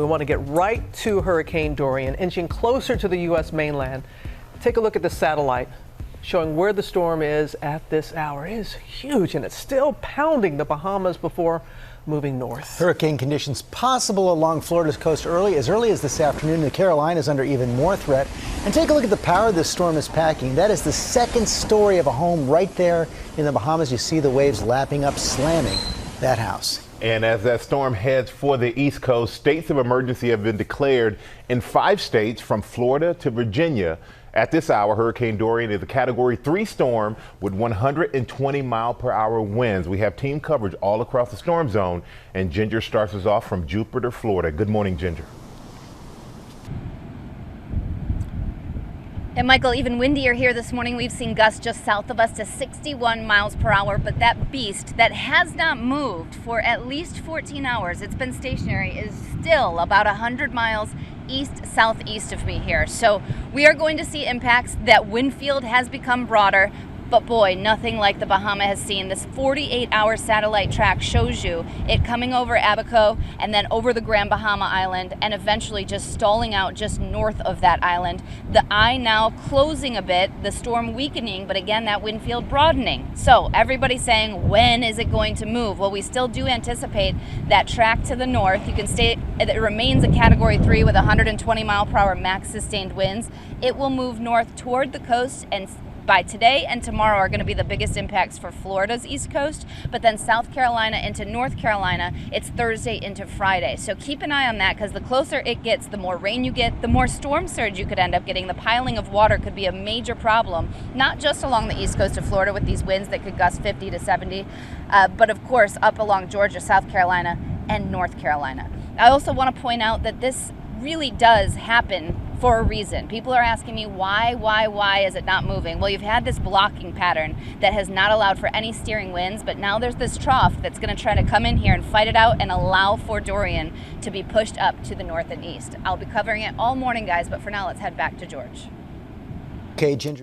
We want to get right to Hurricane Dorian, inching closer to the U.S. mainland. Take a look at the satellite showing where the storm is at this hour. It is huge, and it's still pounding the Bahamas before moving north. Hurricane conditions possible along Florida's coast as early as this afternoon. The Carolinas under even more threat. And take a look at the power this storm is packing. That is the second story of a home right there in the Bahamas. You see the waves lapping up, slamming that house. And as that storm heads for the East Coast, states of emergency have been declared in 5 states from Florida to Virginia. At this hour, Hurricane Dorian is a Category 3 storm with 120-mile-per-hour winds. We have team coverage all across the storm zone, and Ginger starts us off from Jupiter, Florida. Good morning, Ginger. And Michael, even windier here this morning. We've seen gusts just south of us to 61 miles per hour, but that beast that has not moved for at least 14 hours, it's been stationary, is still about 100 miles east-southeast of me here. So we are going to see impacts. That wind field has become broader, but boy, nothing like the Bahamas has seen. This 48-hour satellite track shows you it coming over Abaco and then over the Grand Bahama Island and eventually just stalling out just north of that island. The eye now closing a bit, the storm weakening, but again, that wind field broadening. So everybody's saying, when is it going to move? Well, we still do anticipate that track to the north. You can stay, it remains a Category 3 with 120-mile-per-hour max sustained winds. It will move north toward the coast, and by today and tomorrow are going to be the biggest impacts for Florida's East Coast, but then South Carolina into North Carolina, it's Thursday into Friday. So keep an eye on that, because the closer it gets, the more rain you get, the more storm surge you could end up getting. The piling of water could be a major problem, not just along the East Coast of Florida with these winds that could gust 50 to 70, but of course up along Georgia, South Carolina, and North Carolina. I also want to point out that this really does happen for a reason. People are asking me why is it not moving? Well, you've had this blocking pattern that has not allowed for any steering winds, but now there's this trough that's going to try to come in here and fight it out and allow for Dorian to be pushed up to the north and east. I'll be covering it all morning, guys, but for now, let's head back to George. Okay, Ginger.